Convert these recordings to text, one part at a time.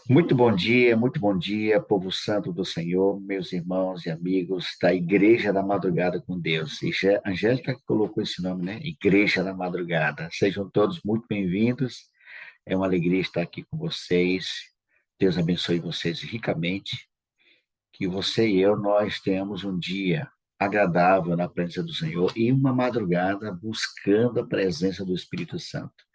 Muito bom dia, povo santo do Senhor, meus irmãos e amigos da Igreja da Madrugada com Deus. E Angélica que colocou esse nome, né? Igreja da Madrugada. Sejam todos muito bem-vindos. É uma alegria estar aqui com vocês. Deus abençoe vocês ricamente. Que você e eu, nós tenhamos um dia agradável na presença do Senhor e uma madrugada buscando a presença do Espírito Santo.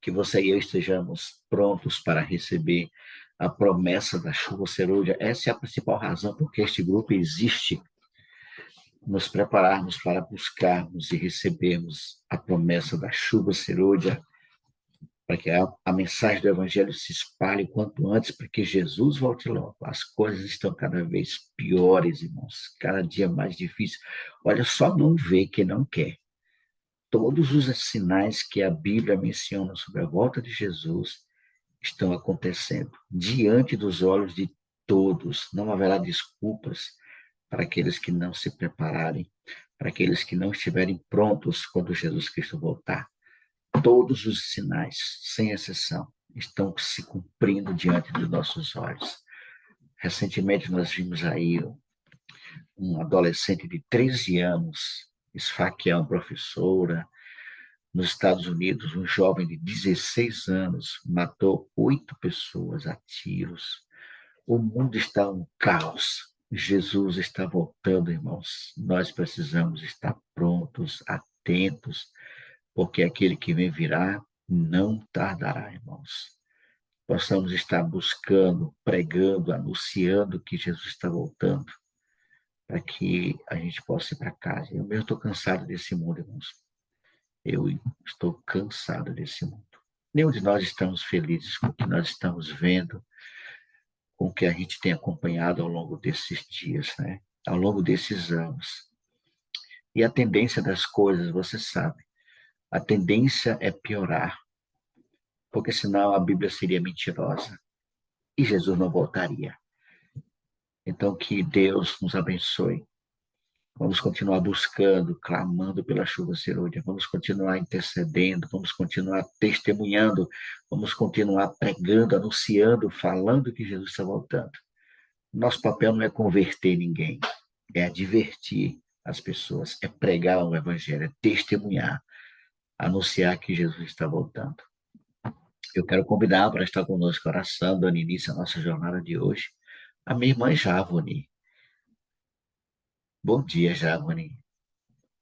Que você e eu estejamos prontos para receber a promessa da chuva serôdia. Essa é a principal razão por que este grupo existe, nos prepararmos para buscarmos e recebermos a promessa da chuva serôdia, para que a mensagem do Evangelho se espalhe o quanto antes, para que Jesus volte logo. As coisas estão cada vez piores, irmãos, cada dia mais difícil. Olha, só não vê quem não quer. Todos os sinais que a Bíblia menciona sobre a volta de Jesus estão acontecendo diante dos olhos de todos. Não haverá desculpas para aqueles que não se prepararem, para aqueles que não estiverem prontos quando Jesus Cristo voltar. Todos os sinais, sem exceção, estão se cumprindo diante dos nossos olhos. Recentemente nós vimos aí um adolescente de 13 anos esfaquear uma professora. Nos Estados Unidos, um jovem de 16 anos matou 8 pessoas a tiros. O mundo está um caos. Jesus está voltando, irmãos. Nós precisamos estar prontos, atentos, porque aquele que vem virá não tardará, irmãos. Possamos estar buscando, pregando, anunciando que Jesus está voltando, para que a gente possa ir para casa. Eu mesmo estou cansado desse mundo, irmãos. Eu estou cansado desse mundo. Nenhum de nós estamos felizes com o que nós estamos vendo, com o que a gente tem acompanhado ao longo desses dias, né? Ao longo desses anos. E a tendência das coisas, você sabe, a tendência é piorar, porque senão a Bíblia seria mentirosa e Jesus não voltaria. Então, que Deus nos abençoe. Vamos continuar buscando, clamando pela chuva serôdia, vamos continuar intercedendo, vamos continuar testemunhando, vamos continuar pregando, anunciando, falando que Jesus está voltando. Nosso papel não é converter ninguém, é advertir as pessoas, é pregar o evangelho, é testemunhar, anunciar que Jesus está voltando. Eu quero convidar para estar conosco oração, dando início à nossa jornada de hoje, a minha irmã Javone. Bom dia, Javone.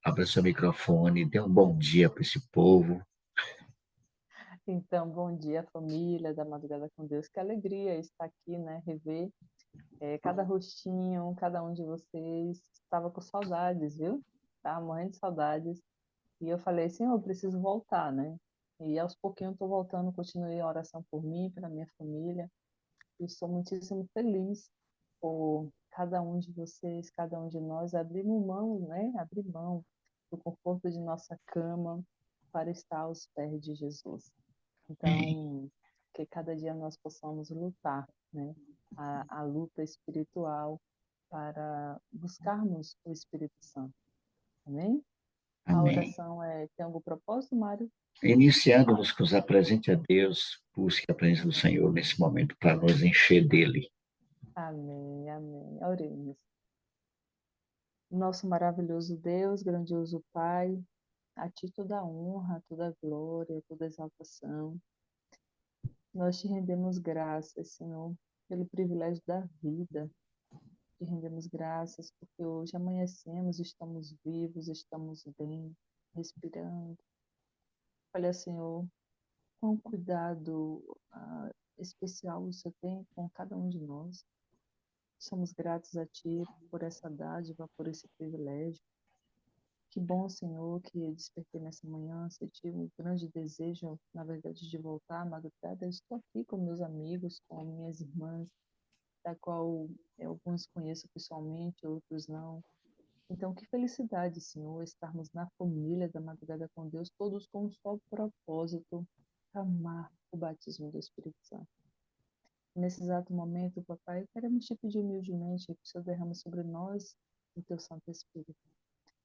Abra seu microfone, dê um bom dia para esse povo. Então, bom dia, família da Madrugada com Deus. Que alegria estar aqui, né? Rever cada rostinho, cada um de vocês. Estava com saudades, viu? Estava morrendo de saudades. E eu falei, Senhor, eu preciso voltar, né? E aos pouquinhos estou voltando, continuei a oração por mim, pela minha família. E estou muitíssimo feliz por cada um de vocês, cada um de nós abrir mão, né? Abrir mão do conforto de nossa cama para estar aos pés de Jesus. Então, que cada dia nós possamos lutar, né? A luta espiritual para buscarmos o Espírito Santo. Amém? A Amém. oração tem algum propósito, Mário? Iniciando-nos com os apresente a Deus, busque a presença do Senhor nesse momento para nos encher dele. Amém, amém. Oremos. Nosso maravilhoso Deus, grandioso Pai, a Ti toda a honra, toda a glória, toda a exaltação. Nós te rendemos graças, Senhor, pelo privilégio da vida. Te rendemos graças porque hoje amanhecemos, estamos vivos, estamos bem, respirando. Olha, Senhor, quão cuidado especial o Senhor tem com cada um de nós. Somos gratos a Ti por essa dádiva, por esse privilégio. Que bom, Senhor, que despertei nessa manhã, senti um grande desejo, na verdade, de voltar à madrugada. Eu estou aqui com meus amigos, com minhas irmãs, da qual alguns conheço pessoalmente, outros não. Então, que felicidade, Senhor, estarmos na família da Madrugada com Deus, todos com um só propósito, amar o batismo do Espírito Santo. Nesse exato momento, Papai, queremos te pedir humildemente que o Senhor derrame sobre nós o teu Santo Espírito,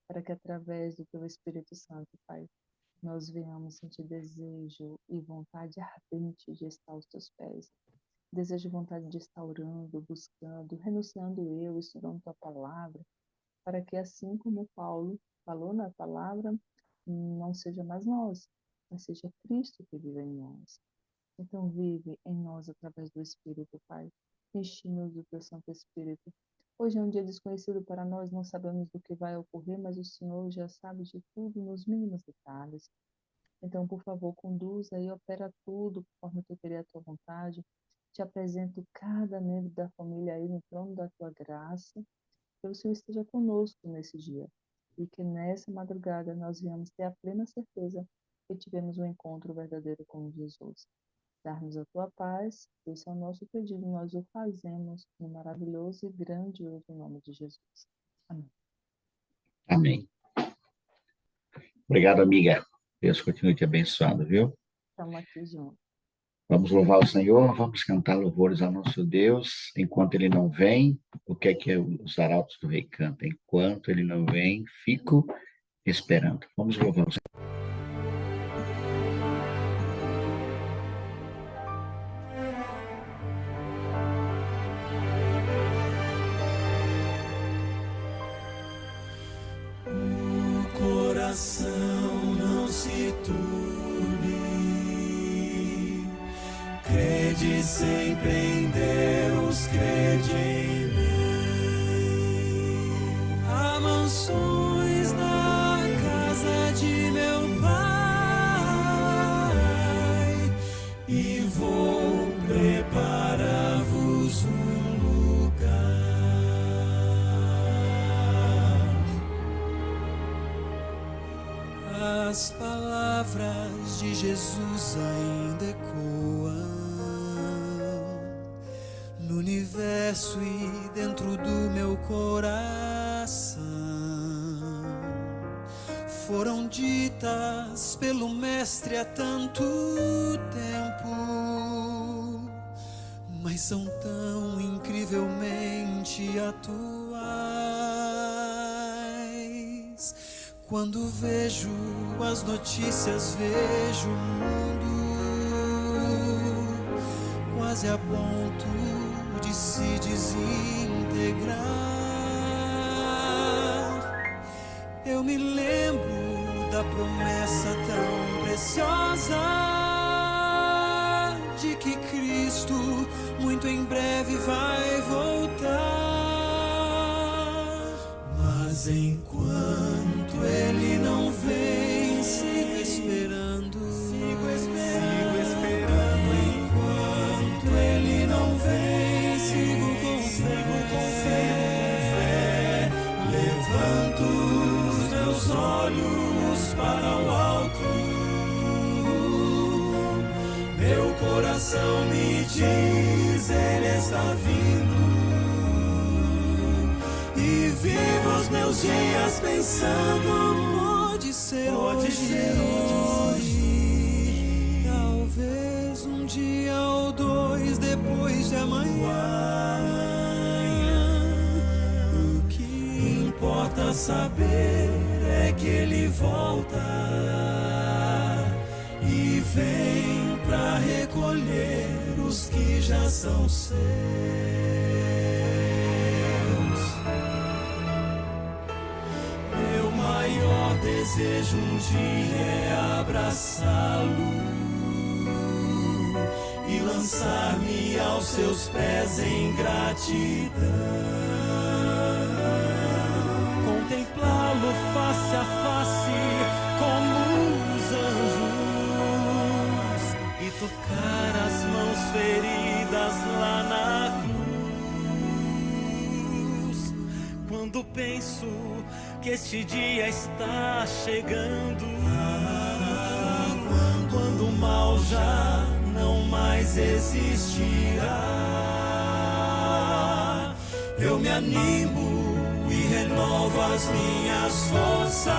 para que através do teu Espírito Santo, Pai, nós venhamos sentir desejo e vontade ardente de estar aos teus pés, desejo e vontade de estar orando, buscando, renunciando eu, estudando tua palavra, para que assim como Paulo falou na palavra, não seja mais nós, mas seja Cristo que vive em nós. Então vive em nós através do Espírito, Pai. Enche-nos do teu Santo Espírito. Hoje é um dia desconhecido para nós, não sabemos do que vai ocorrer, mas o Senhor já sabe de tudo nos mínimos detalhes. Então, por favor, conduza e opera tudo conforme tu queria a tua vontade. Te apresento cada membro da família aí no trono da tua graça. Que o Senhor esteja conosco nesse dia. E que nessa madrugada nós venhamos ter a plena certeza que tivemos um encontro verdadeiro com Jesus. Dar-nos a tua paz, esse é o nosso pedido, nós o fazemos no maravilhoso e grandioso nome de Jesus. Amém. Amém. Obrigado, amiga. Deus continue te abençoando, viu? Estamos aqui juntos. Vamos louvar o Senhor, vamos cantar louvores ao nosso Deus. Enquanto Ele não vem, o que é que os arautos do rei cantam? Enquanto Ele não vem, fico esperando. Vamos louvar o Senhor. O coração não se turbe, crede sempre em Deus, crede em mim. Há mansões na casa de meu Pai, e vou preparar-vos um lugar. As palavras de Jesus ainda ecoam no universo e dentro do meu coração. Foram ditas pelo Mestre há tanto tempo, mas são tão incrivelmente atuais. Quando vejo as notícias, vejo o mundo quase a ponto de se desintegrar. Eu me lembro da promessa tão preciosa de que Cristo muito em breve vai voltar. Mas enquanto Ele não vem, sigo esperando. Sigo esperando. Enquanto Ele não vem, sigo com fé. Levanto os meus olhos para o alto. Meu coração me diz, Ele está vindo. E vivo os meus dias pensando, pode ser hoje. Talvez um dia ou dois depois de amanhã. O que importa saber é que Ele volta e vem pra recolher os que já são seus. Meu maior desejo um dia é abraçá-lo e lançar-me aos seus pés em gratidão. Contemplá-lo face a face como os anjos e tocar as mãos feridas lá na cruz. Quando penso que este dia está chegando, quando o mal já não mais existirá, eu me animo e renovo as minhas forças,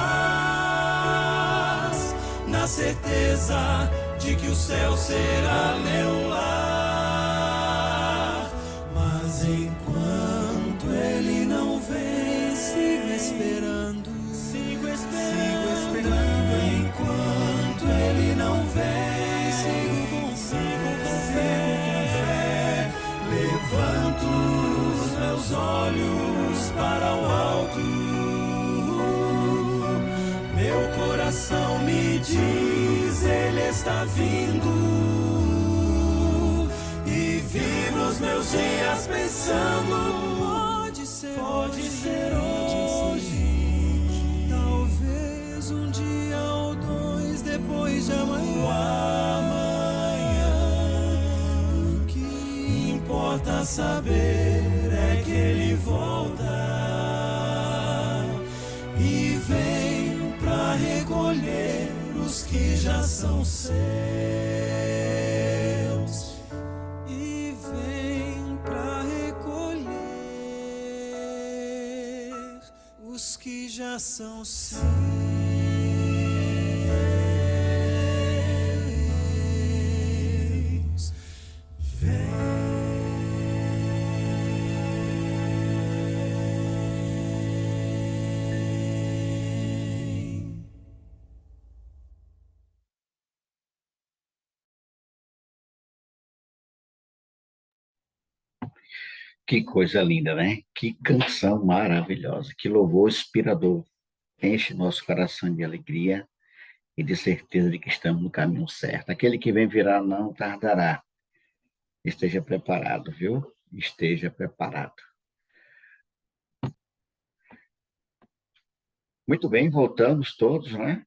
na certeza de que o céu será meu lar. Mas enquanto Ele não vem, sigo esperando. Enquanto Ele não vem, sigo com fé. meus olhos para o alto, meu coração me diz, Ele está vindo. E vivo os meus dias pensando, pode ser hoje, talvez um dia ou dois depois de amanhã. O que importa saber é que Ele volta e vem pra recolher os que já são seus. E vem pra recolher os que já são seus. Que coisa linda, né? Que canção maravilhosa, que louvor inspirador. Enche nosso coração de alegria e de certeza de que estamos no caminho certo. Aquele que vem virá não tardará. Esteja preparado, viu? Esteja preparado. Muito bem, voltamos todos, né?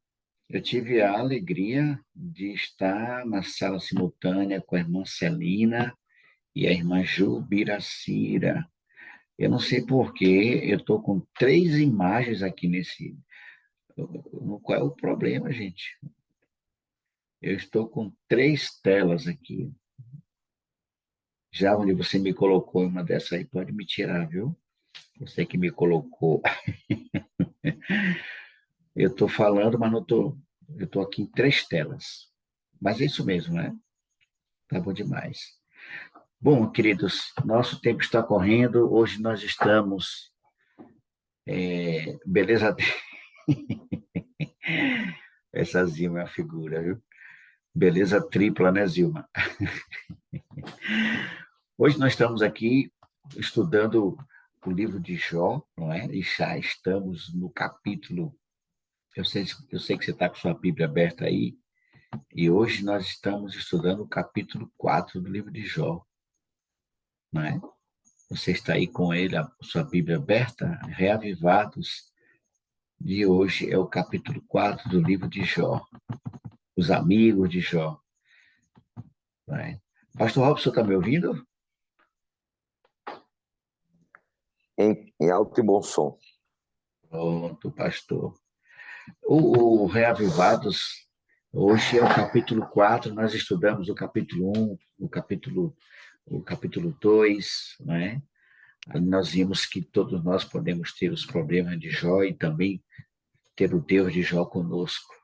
Eu tive a alegria de estar na sala simultânea com a irmã Celina e a irmã Jubiracira. Eu não sei por quê, eu estou com 3 imagens aqui nesse. Qual é o problema, gente? Eu estou com 3 telas aqui. Já onde você me colocou uma dessa aí, pode me tirar, viu? Você que me colocou. Eu estou falando, mas não estou. Eu estou aqui em 3 telas. Mas é isso mesmo, né? Tá bom demais. Bom, queridos, nosso tempo está correndo. Hoje nós estamos. Beleza? Essa Zilma é uma figura, viu? Beleza tripla, né, Zilma? Hoje nós estamos aqui estudando o livro de Jó, não é? E já estamos no capítulo. Eu sei que você está com sua Bíblia aberta aí, e hoje nós estamos estudando o capítulo 4 do livro de Jó, não é? Você está aí com ele, a sua Bíblia aberta, Reavivados, de hoje é o capítulo 4 do livro de Jó, os amigos de Jó, não é? Pastor Robson, está me ouvindo? Em alto e bom som. Pronto, pastor. O Reavivados, hoje é o capítulo 4, nós estudamos o capítulo 1, o capítulo 2, né? Nós vimos que todos nós podemos ter os problemas de Jó e também ter o Deus de Jó conosco.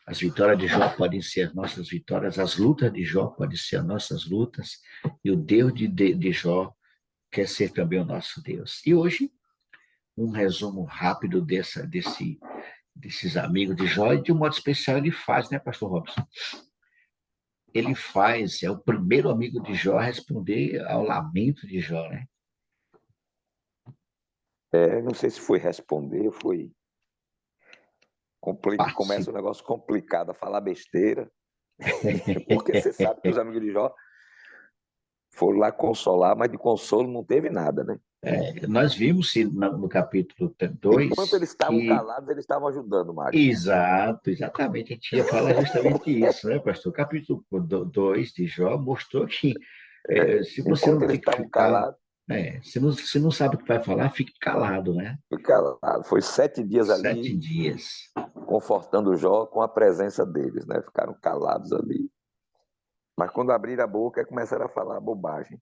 As vitórias de Jó podem ser as nossas vitórias, as lutas de Jó podem ser as nossas lutas, e o Deus de Jó quer ser também o nosso Deus. E hoje, um resumo rápido desses amigos de Jó, e de um modo especial ele faz, né, pastor Robson? Ele faz, é o primeiro amigo de Jó a responder ao lamento de Jó, né? Não sei se foi responder, foi... Começa um negócio complicado, a falar besteira, porque você sabe que os amigos de Jó foram lá consolar, mas de consolo não teve nada, né? Nós vimos no capítulo 2... Enquanto eles estavam calados, eles estavam ajudando, Mário. Exatamente. A gente ia falar justamente isso, né, pastor? O capítulo 2 de Jó mostrou que se você não tem que ficar... Calados, se não sabe o que vai falar, fique calado, né? Fique calado. Foi 7 dias ali. 7 dias. Confortando o Jó com a presença deles, né? Ficaram calados ali. Mas quando abriram a boca, começaram a falar bobagem.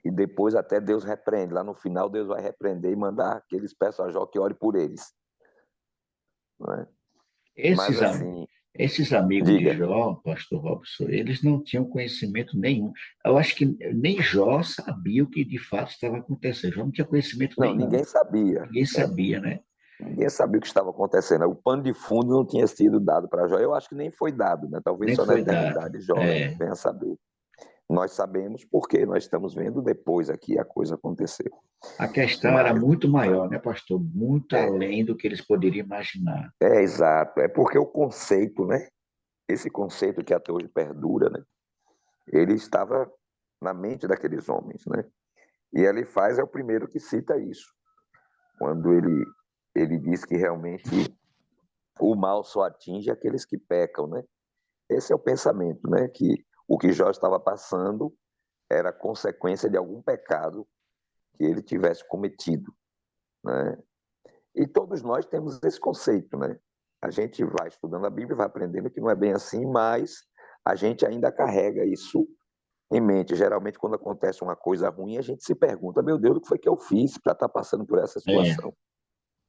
E depois até Deus repreende. Lá no final, Deus vai repreender e mandar que eles peçam a Jó que ore por eles. Não é? Esses amigos de Jó, pastor Robson, eles não tinham conhecimento nenhum. Eu acho que nem Jó sabia o que de fato estava acontecendo. Jó não tinha conhecimento nenhum. Ninguém sabia. Ninguém sabia, né? Ninguém sabia o que estava acontecendo. O pano de fundo não tinha sido dado para Jó. Eu acho que nem foi dado, né? Talvez nem só na eternidade Jó venha saber. nós sabemos porque nós estamos vendo depois aqui a coisa acontecer. A questão era Mas muito maior, né, pastor? Muito é, além do que eles poderiam imaginar. é exato, é porque o conceito, né? Esse conceito que até hoje perdura, né? Ele estava na mente daqueles homens, né? E Elifaz é o primeiro que cita isso, quando ele diz que realmente o mal só atinge aqueles que pecam, né? Esse é o pensamento, né? Que o que Jó estava passando era consequência de algum pecado que ele tivesse cometido, né? E todos nós temos esse conceito, né? A gente vai estudando a Bíblia, vai aprendendo que não é bem assim, mas a gente ainda carrega isso em mente. Geralmente, quando acontece uma coisa ruim, a gente se pergunta: meu Deus, o que foi que eu fiz para estar passando por essa É, situação?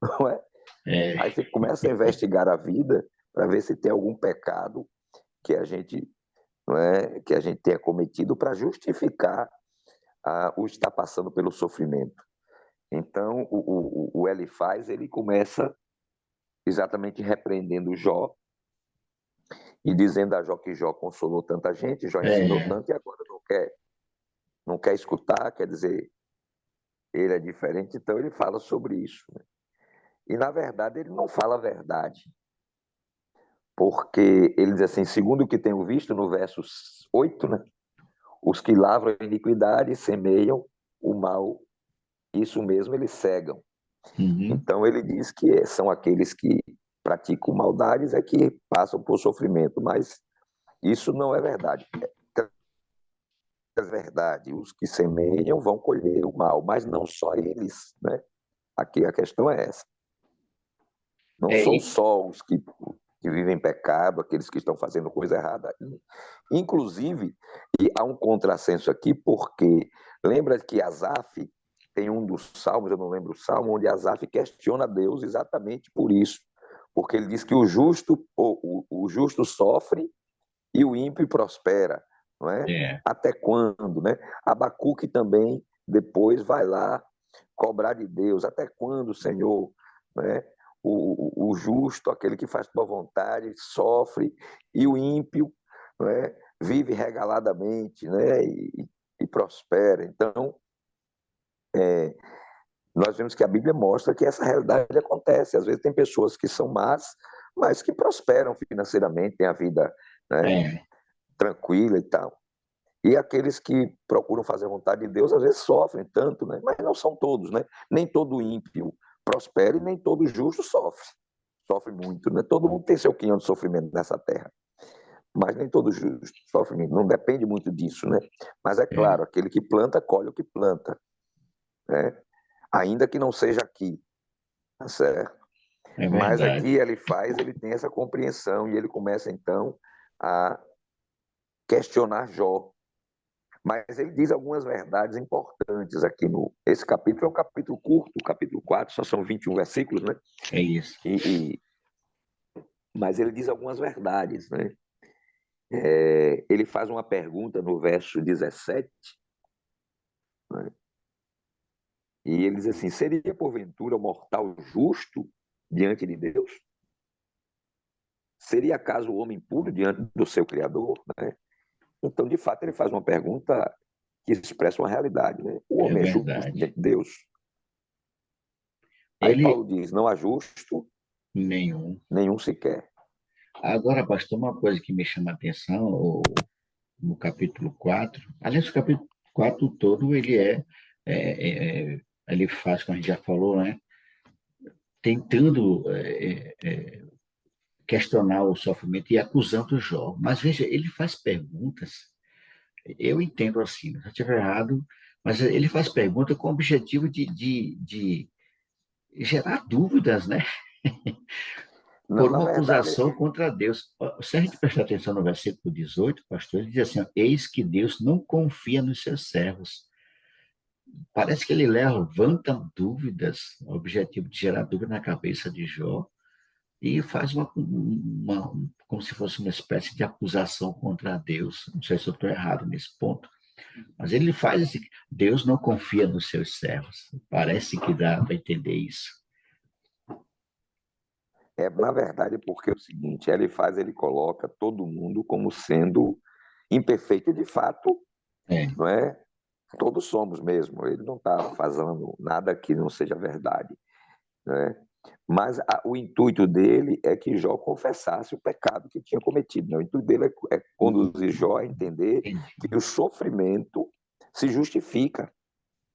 Não é? é, Aí você começa a investigar a vida para ver se tem algum pecado que a gente, não é, que a gente tenha cometido para justificar o estar passando pelo sofrimento. Então, o Elifaz, ele começa exatamente repreendendo Jó e dizendo a Jó que Jó consolou tanta gente, Jó ensinou é, tanto e agora não quer escutar, quer dizer, ele é diferente, então ele fala sobre isso, né? E, na verdade, ele não fala a verdade, porque ele diz assim, segundo o que tenho visto no verso 8, né? Os que lavram a iniquidade semeiam o mal, isso mesmo eles cegam. uhum, Então ele diz que são aqueles que praticam maldades é que passam por sofrimento, mas isso não é verdade. É verdade, os que semeiam vão colher o mal, mas não só eles, né? Aqui a questão é essa. Não é, são só os que vivem pecado, aqueles que estão fazendo coisa errada. Inclusive, e há um contrassenso aqui, porque lembra que Asaf tem um dos salmos, eu não lembro o salmo, onde Asaf questiona Deus exatamente por isso. Porque ele diz que o justo sofre e o ímpio prospera, não é? é, Até quando, né? Abacuque também depois vai lá cobrar de Deus, até quando, Senhor, né? O justo, aquele que faz tua vontade, sofre, e o ímpio, né? Vive regaladamente, né? E prospera. Então, nós vemos que a Bíblia mostra que essa realidade acontece. Às vezes tem pessoas que são más, mas que prosperam financeiramente, têm a vida, né, é, tranquila e tal. E aqueles que procuram fazer a vontade de Deus, às vezes sofrem tanto, né? Mas não são todos, né? Nem todo ímpio prospera e nem todo justo sofre. Sofre muito, né? Todo mundo tem seu quinhão de sofrimento nessa terra, mas nem todo justo sofre muito. Não depende muito disso, né? Mas é é, claro, aquele que planta, colhe o que planta, né? Ainda que não seja aqui, tá certo? é Mas verdade. aqui ele tem essa compreensão e ele começa então a questionar Jó. Mas ele diz algumas verdades importantes aqui no. Esse capítulo é um capítulo curto, o capítulo 4 só são 21 versículos, né? É isso. E, e... Mas ele diz algumas verdades, né? Ele faz uma pergunta no verso 17, né? E ele diz assim: seria porventura o mortal justo diante de Deus? Seria acaso o homem puro diante do seu Criador? Né? Então, de fato, ele faz uma pergunta que expressa uma realidade, né? O É homem é justo verdade. diante de Deus. Aí Ele, Paulo diz: não há justo nenhum. nenhum sequer. Agora, pastor, uma coisa que me chama a atenção, no capítulo 4 aliás, o capítulo 4 todo, ele faz, como a gente já falou, né? Tentando questionar o sofrimento e acusando o Jó. Mas veja, ele faz perguntas, eu entendo assim, se eu estiver errado, mas ele faz perguntas com o objetivo de gerar dúvidas, né? Não, Por na uma verdade, acusação contra Deus. Se a gente prestar atenção no versículo 18, pastor, ele diz assim: ó, eis que Deus não confia nos seus servos. Parece que ele levanta dúvidas, o objetivo de gerar dúvida na cabeça de Jó, e faz como se fosse uma espécie de acusação contra Deus. Não sei se eu estou errado nesse ponto, mas ele faz assim: Deus não confia nos seus servos. Parece que dá para entender isso. na verdade, porque é o seguinte, ele coloca todo mundo como sendo imperfeito, e de fato, É, não é? Todos somos mesmo. Ele não está fazendo nada que não seja verdade, né? Mas o intuito dele é que Jó confessasse o pecado que tinha cometido, né? O intuito dele é conduzir Jó a entender entendi. que o sofrimento se justifica.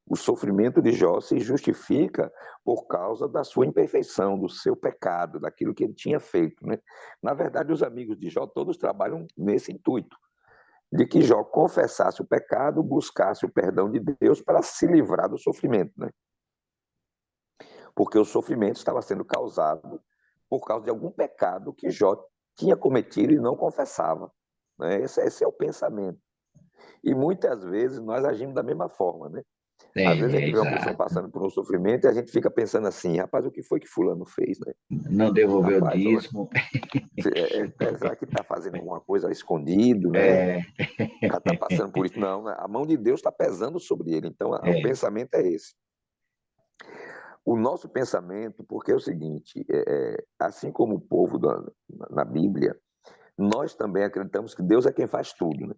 O sofrimento de Jó se justifica por causa da sua imperfeição, do seu pecado, daquilo que ele tinha feito, né? Na verdade, os amigos de Jó todos trabalham nesse intuito, de que Jó confessasse o pecado, buscasse o perdão de Deus para se livrar do sofrimento, né? Porque o sofrimento estava sendo causado por causa de algum pecado que Jó tinha cometido e não confessava, né? Esse é o pensamento. E muitas vezes nós agimos da mesma forma, né? Às vezes a gente vê uma pessoa Exato. passando por um sofrimento e a gente fica pensando assim, rapaz, o que foi que fulano fez, né? Não devolveu o Rapaz, olha, dízimo. será que está fazendo alguma coisa escondido, né? É, Está passando por isso? Não, né? A mão de Deus está pesando sobre ele. Então, o é, pensamento é esse. O nosso pensamento, porque é o seguinte, assim como o povo na Bíblia, nós também acreditamos que Deus é quem faz tudo, né?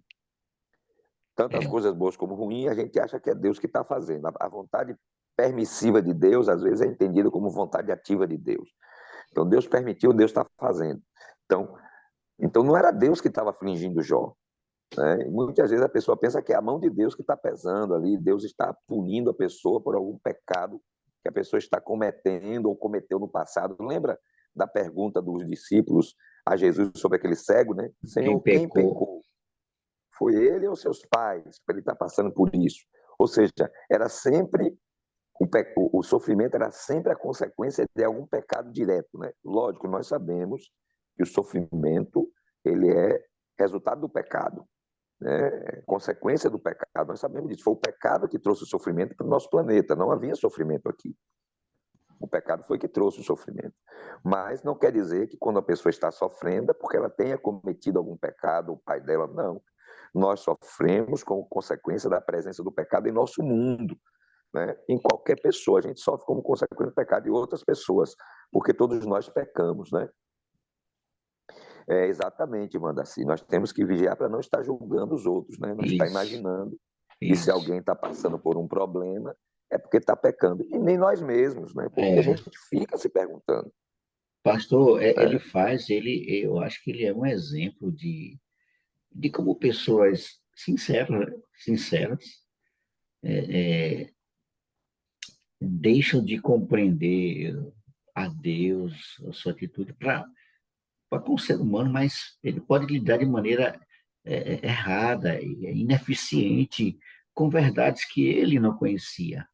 Tanto as é. coisas boas como ruins, a gente acha que é Deus que está fazendo. A vontade permissiva de Deus, às vezes, é entendida como vontade ativa de Deus. Então, Deus permitiu, Deus está fazendo. Então, não era Deus que estava afligindo Jó, né? E muitas vezes a pessoa pensa que é a mão de Deus que está pesando ali, Deus está punindo a pessoa por algum pecado que a pessoa está cometendo ou cometeu no passado. Lembra da pergunta dos discípulos a Jesus sobre aquele cego, né? Quem Senhor, quem pecou? pecou? Foi ele ou seus pais para ele estar passando por isso? Ou seja, era sempre o sofrimento era sempre a consequência de algum pecado direto, né? Lógico, nós sabemos que o sofrimento ele é resultado do pecado, né? Consequência do pecado. Nós sabemos disso. Foi o pecado que trouxe o sofrimento para o nosso planeta. Não havia sofrimento aqui. O pecado foi que trouxe o sofrimento. Mas não quer dizer que quando a pessoa está sofrendo é porque ela tenha cometido algum pecado, o pai dela, não. Nós sofremos como consequência da presença do pecado em nosso mundo, né? Em qualquer pessoa, a gente sofre como consequência do pecado de outras pessoas, porque todos nós pecamos, né? Exatamente, Mandaci. Nós temos que vigiar para não estar julgando os outros, né? Não estar Isso, imaginando que se isso. alguém está passando por um problema é porque está pecando. E nem nós mesmos, né? Porque a É, gente fica se perguntando, pastor, ele né? faz, eu acho que ele é um exemplo de como pessoas sinceras, né? Sinceras, deixam de compreender a Deus, a sua atitude, para com o ser humano, mas ele pode lidar de maneira errada e ineficiente com verdades que ele não conhecia.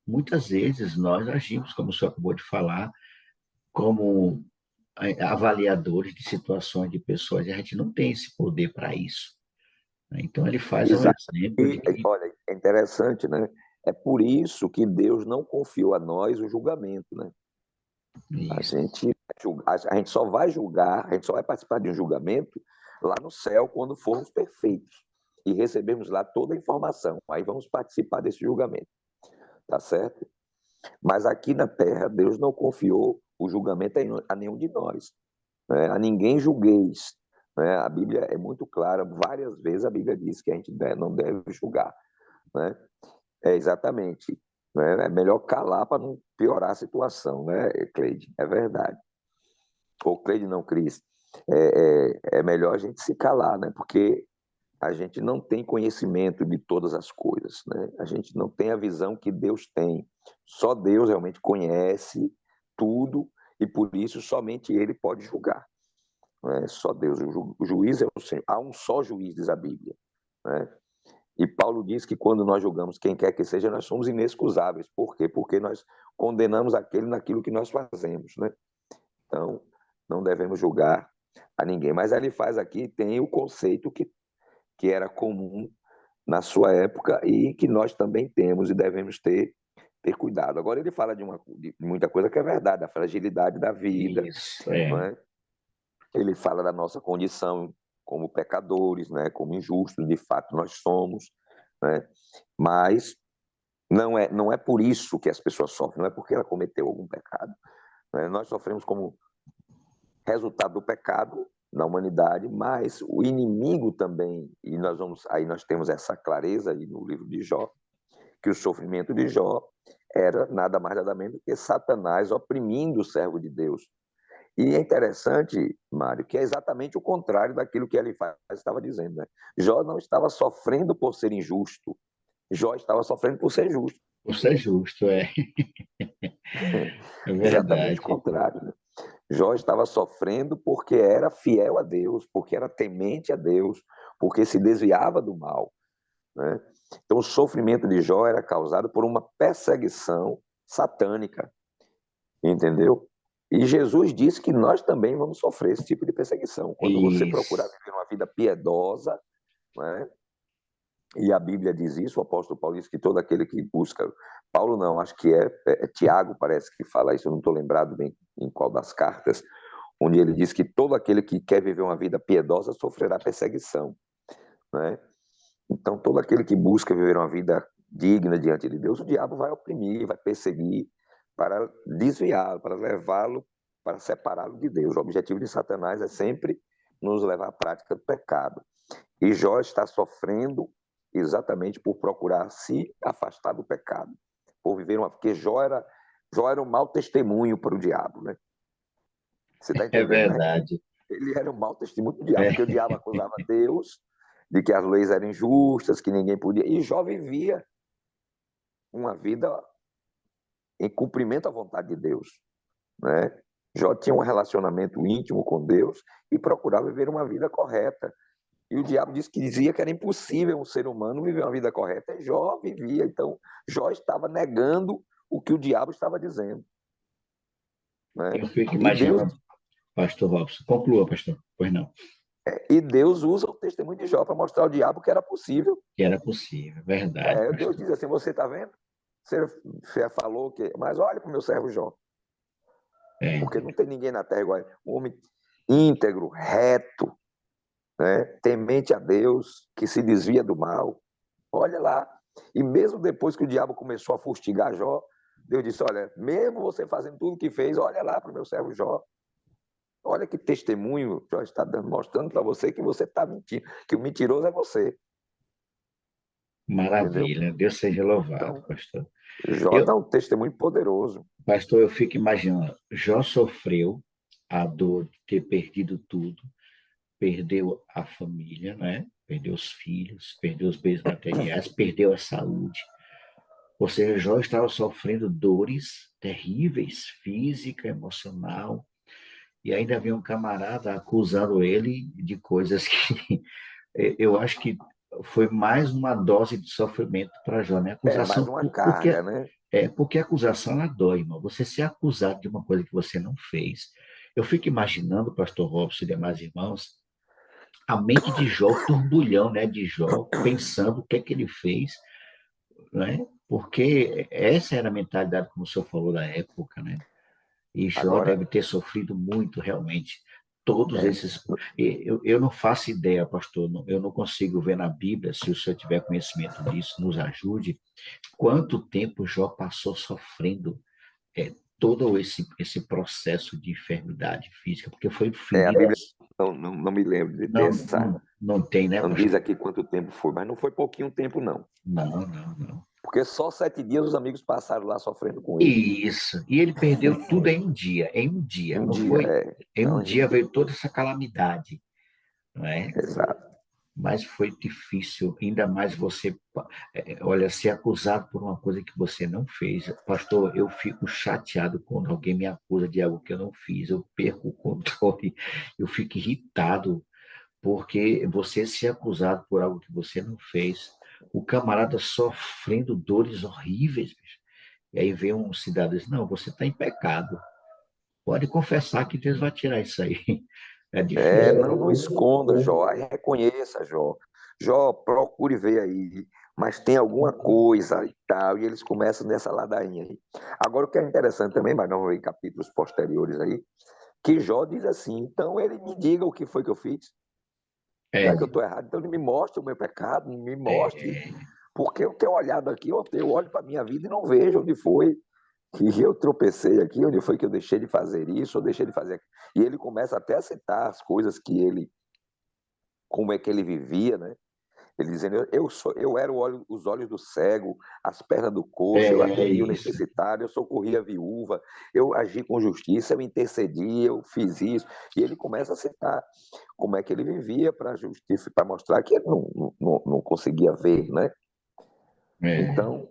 Muitas vezes nós agimos, como o senhor acabou de falar, como avaliadores de situações de pessoas, e a gente não tem esse poder para isso, né? Então ele faz um Exato. exemplo de E, que olha, é interessante, né? É por isso que Deus não confiou a nós o julgamento, né? A isso, gente, a gente só vai julgar, a gente só vai participar de um julgamento lá no céu quando formos perfeitos e recebemos lá toda a informação. Aí vamos participar desse julgamento, tá certo? Mas aqui na terra, Deus não confiou o julgamento a nenhum de nós, né? A ninguém julgueis, né? A Bíblia é muito clara, várias vezes a Bíblia diz que a gente não deve julgar, né? Exatamente. Né? É melhor calar para não piorar a situação, né, Cleide? É verdade. Ou Cleide não, Cris. É melhor a gente se calar, né? Porque a gente não tem conhecimento de todas as coisas, né? A gente não tem a visão que Deus tem. Só Deus realmente conhece tudo e por isso somente Ele pode julgar. Né? Só Deus. O juiz é o Senhor. Há um só juiz, diz a Bíblia, né? E Paulo diz que quando nós julgamos quem quer que seja, nós somos inexcusáveis. Por quê? Porque nós condenamos aquele naquilo que nós fazemos, né? Então, não devemos julgar a ninguém. Mas ele faz aqui, tem o conceito que era comum na sua época e que nós também temos e devemos ter cuidado. Agora ele fala de muita coisa que é verdade, a fragilidade da vida, isso, não é? Ele fala da nossa condição como pecadores, né? Como injustos, de fato nós somos, né? Mas não é por isso que as pessoas sofrem, não é porque ela cometeu algum pecado, né? Nós sofremos como resultado do pecado, na humanidade, mas o inimigo também, e aí nós temos essa clareza aí no livro de Jó, que o sofrimento de Jó era nada mais nada menos do que Satanás oprimindo o servo de Deus. E é interessante, Mário, que é exatamente o contrário daquilo que Elifaz estava dizendo, né? Jó não estava sofrendo por ser injusto, Jó estava sofrendo por ser justo. Isso é justo, é. É Exatamente o verdade. contrário, né? Jó estava sofrendo porque era fiel a Deus, porque era temente a Deus, porque se desviava do mal, né? Então, o sofrimento de Jó era causado por uma perseguição satânica, entendeu? E Jesus disse que nós também vamos sofrer esse tipo de perseguição. Quando você procurar Isso. viver uma vida piedosa, né? E a Bíblia diz isso, o apóstolo Paulo diz que todo aquele que busca. Paulo não, acho que é Tiago, parece que fala isso, eu não estou lembrado bem em qual das cartas, onde ele diz que todo aquele que quer viver uma vida piedosa sofrerá perseguição, né? Então, todo aquele que busca viver uma vida digna diante de Deus, o diabo vai oprimir, vai perseguir, para desviá-lo, para levá-lo, para separá-lo de Deus. O objetivo de Satanás é sempre nos levar à prática do pecado. E Jó está sofrendo exatamente por procurar se afastar do pecado, por viver uma. Porque Jó era um mau testemunho para o diabo, né? Você está É entendendo, né? verdade. Ele era um mau testemunho do diabo, É, porque o diabo acusava Deus de que as leis eram injustas, que ninguém podia. E Jó vivia uma vida em cumprimento à vontade de Deus, né? Jó tinha um relacionamento íntimo com Deus e procurava viver uma vida correta. E o diabo dizia que era impossível um ser humano viver uma vida correta. E Jó vivia. Então, Jó estava negando o que o diabo estava dizendo, né? eu fico E Deus, imaginando, pastor Robson. Conclua, pastor. Pois não. e Deus usa o testemunho de Jó para mostrar ao diabo que era possível. Que era possível. Verdade, Deus pastor. diz assim: você está vendo? Você falou que. Mas olha para o meu servo Jó, É, porque não tem ninguém na terra igual a ele. Um homem íntegro, reto, né? Temente a Deus, que se desvia do mal. Olha lá. E mesmo depois que o diabo começou a fustigar Jó, Deus disse: olha, mesmo você fazendo tudo o que fez, olha lá para o meu servo Jó. Olha que testemunho Jó está dando, mostrando para você que você está mentindo, que o mentiroso é você. Entendeu? maravilha. Deus seja louvado, Então, pastor. Jó Eu, dá um testemunho poderoso. pastor, eu fico imaginando. Jó sofreu a dor de ter perdido tudo, perdeu a família, né? Perdeu os filhos, perdeu os bens materiais, perdeu a saúde. Ou seja, Jó estava sofrendo dores terríveis, física, emocional, e ainda havia um camarada acusando ele de coisas que eu acho que foi mais uma dose de sofrimento para Jó, né? É mais Acusação, uma carga, né? porque a acusação ela dói, irmão. Você ser acusado de uma coisa que você não fez. Eu fico imaginando, pastor Robson e demais irmãos, a mente de Jó, o turbulhão, né, de Jó, pensando o que é que ele fez, né? Porque essa era a mentalidade, como o senhor falou, da época, né? E Jó Agora, deve ter sofrido muito, realmente. Todos é, esses. Eu não faço ideia, pastor, eu não consigo ver na Bíblia, se o senhor tiver conhecimento disso, nos ajude, quanto tempo Jó passou sofrendo todo esse processo de enfermidade física, porque foi a Bíblia feridas. não me lembro de ter Não, essa. não tem, né, Não diz pastor? aqui quanto tempo foi, mas não foi pouquinho tempo, não. Não, não, não. Porque só 7 dias os amigos passaram lá sofrendo com ele. Isso. E ele perdeu tudo em um dia. Em um dia. Um Não dia, foi. é. Em um Não, dia veio toda essa calamidade, não é? exato. Mas foi difícil, ainda mais você, olha, ser acusado por uma coisa que você não fez. Pastor, eu fico chateado quando alguém me acusa de algo que eu não fiz. Eu perco o controle, eu fico irritado, porque você ser acusado por algo que você não fez, o camarada sofrendo dores horríveis, bicho. E aí vem um cidadão e diz, não, você está em pecado. Pode confessar que Deus vai tirar isso aí. É difícil. Não esconda, Jó. Aí reconheça, Jó. Jó, procure ver aí. Mas tem alguma coisa e tal. E eles começam nessa ladainha aí. Agora, o que é interessante também, mas não vou em capítulos posteriores aí, que Jó diz assim: então ele me diga o que foi que eu fiz. Já que eu É, estou errado, então ele me mostre o meu pecado, me mostre. é, Porque eu tenho olhado aqui, eu olho para a minha vida e não vejo onde foi. que eu tropecei aqui, onde foi que eu deixei de fazer isso, ou deixei de fazer aquilo. E ele começa até a citar as coisas que ele, como é que ele vivia, né? Ele dizendo, eu era os olhos do cego, as pernas do coxo, eu É atendi o isso. necessitado, eu socorri a viúva, eu agi com justiça, eu intercedi, eu fiz isso. E ele começa a citar como é que ele vivia para a justiça, para mostrar que ele não conseguia ver, né? É, Então,